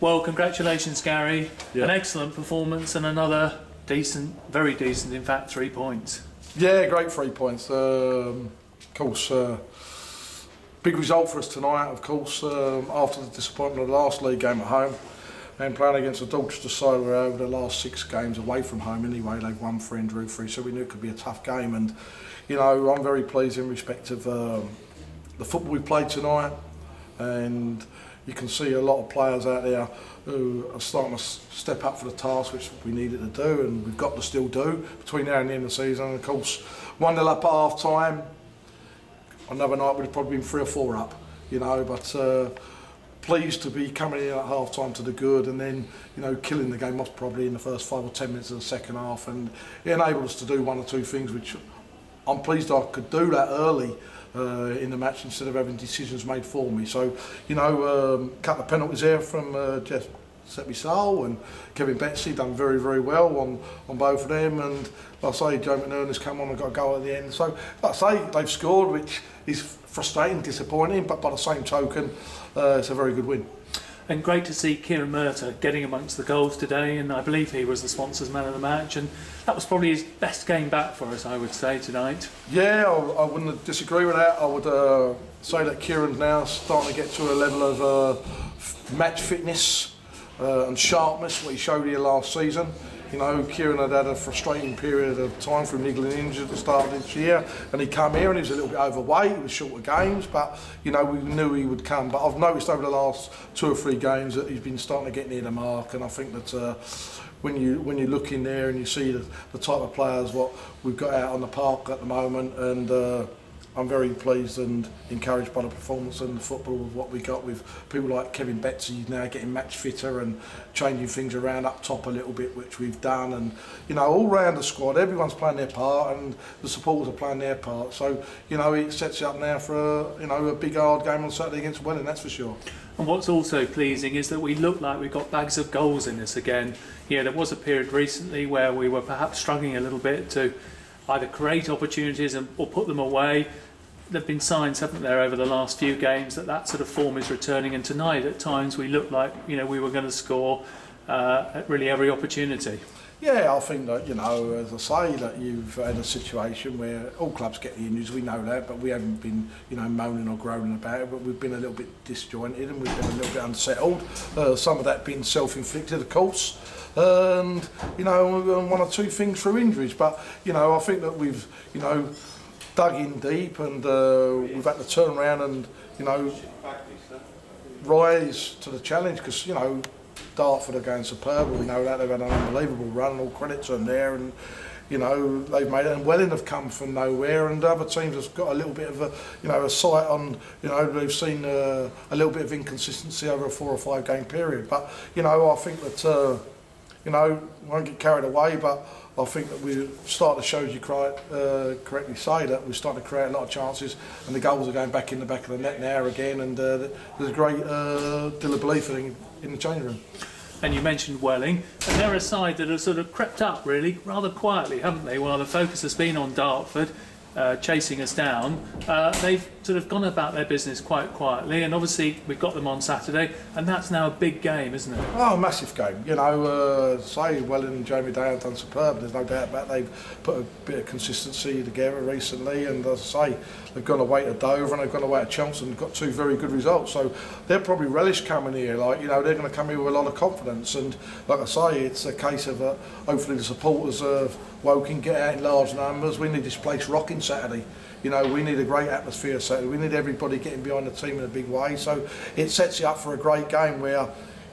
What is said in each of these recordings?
Well, congratulations, Gary. Yeah. An excellent performance and another decent, very decent, in fact, 3 points. Yeah, great 3 points. Of course, big result for us tonight, of course, after the disappointment of the last league game at home. And playing against the Dorchester Town, we're over the last 6 games away from home anyway. They've won 3 and drew 3, so we knew it could be a tough game. And, you know, I'm very pleased in respect of the football we played tonight. And you can see a lot of players out there who are starting to step up for the task, which we needed to do, and we've got to still do between now and the end of the season. And of course, 1-0 up at half time. Another night we'd have probably been 3 or 4 up, you know, but pleased to be coming in at half time to the good, and then, you know, killing the game off probably in the first 5 or 10 minutes of the second half, and it enabled us to do 1 or 2 things which I'm pleased I could do that early in the match instead of having decisions made for me. So, you know, a couple of penalties there from Jeff Sepisal and Kevin Betsy, done very, very well on both of them. And like I say, Joe McNern has come on and got a goal at the end. So, like I say, they've scored, which is frustrating, disappointing, but by the same token, it's a very good win. And great to see Kieran Murtagh getting amongst the goals today, and I believe he was the sponsors man of the match, and that was probably his best game back for us, I would say, tonight. Yeah, I wouldn't disagree with that. I would say that Kieran's now starting to get to a level of match fitness and sharpness, what he showed here last season. You know, Kieran had a frustrating period of time from niggling injury at the start of this year, and he come here and he was a little bit overweight, he was short of games, but, you know, we knew he would come. But I've noticed over the last 2 or 3 games that he's been starting to get near the mark, and I think that when you look in there and you see the type of players what we've got out on the park at the moment, and I'm very pleased and encouraged by the performance and the football of what we got with people like Kevin Betsy now getting match fitter and changing things around up top a little bit, which we've done. And, you know, all round the squad, everyone's playing their part and the supporters are playing their part. So, you know, it sets you up now for a big hard game on Saturday against Welling, that's for sure. And what's also pleasing is that we look like we've got bags of goals in us again. Yeah, there was a period recently where we were perhaps struggling a little bit to either create opportunities or put them away. There have been signs, haven't there, over the last few games that sort of form is returning, and tonight at times we looked like, you know, we were going to score at really every opportunity. Yeah, I think that, you know, as I say, that you've had a situation where all clubs get the injuries, we know that, but we haven't been, you know, moaning or groaning about it, but we've been a little bit disjointed and we've been a little bit unsettled. Some of that being self-inflicted, of course, and, you know, 1 or 2 things through injuries, but, you know, I think that we've, you know, dug in deep, and we've had to turn around and, you know, rise to the challenge, because, you know, Dartford are going superb. We know that they've had an unbelievable run, all credit to them there, and, you know, they've made it. And Welling have come from nowhere, and other teams have got a little bit of a sight on, you know, they've seen a little bit of inconsistency over a 4 or 5 game period. But, you know, I think that, you know, won't get carried away, but I think that we start to show, as you correctly say, that we're starting to create a lot of chances, and the goals are going back in the back of the net now again, and there's a great deal of belief in the changing room. And you mentioned Welling, and they're a side that have sort of crept up really rather quietly, haven't they? While the focus has been on Dartford chasing us down, they've sort of gone about their business quite quietly, and obviously we've got them on Saturday, and that's now a big game, isn't it? Oh, a massive game. You know, say Welling and Jamie Day have done superb. There's no doubt about it. They've put a bit of consistency together recently, and as I say, they've gone away to Dover and they've gone away to Chelmsford and got 2 very good results. So they'll probably relish coming here. Like, you know, they're going to come here with a lot of confidence, and like I say, it's a case of hopefully the supporters of Woking get out in large numbers. We need this place rocking Saturday. You know, we need a great atmosphere Saturday. We need everybody getting behind the team in a big way. So it sets you up for a great game where,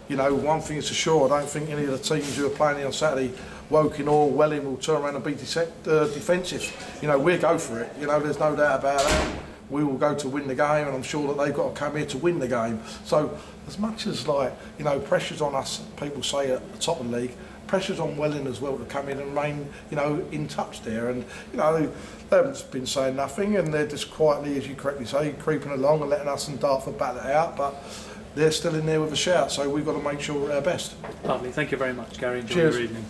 you know, one thing is for sure, I don't think any of the teams who are playing here on Saturday, Woking or Welling, will turn around and be defensive. You know, we'll go for it. You know, there's no doubt about that. We will go to win the game, and I'm sure that they've got to come here to win the game. So as much as, like, you know, pressure's on us, people say at the top of the league, pressure's on Welling as well to come in and remain, you know, in touch there. And, you know, they haven't been saying nothing, and they're just quietly, as you correctly say, creeping along and letting us and Dartford battle it out. But they're still in there with a shout, so we've got to make sure we're our best. Lovely. Thank you very much, Gary. Enjoy Cheers. your evening.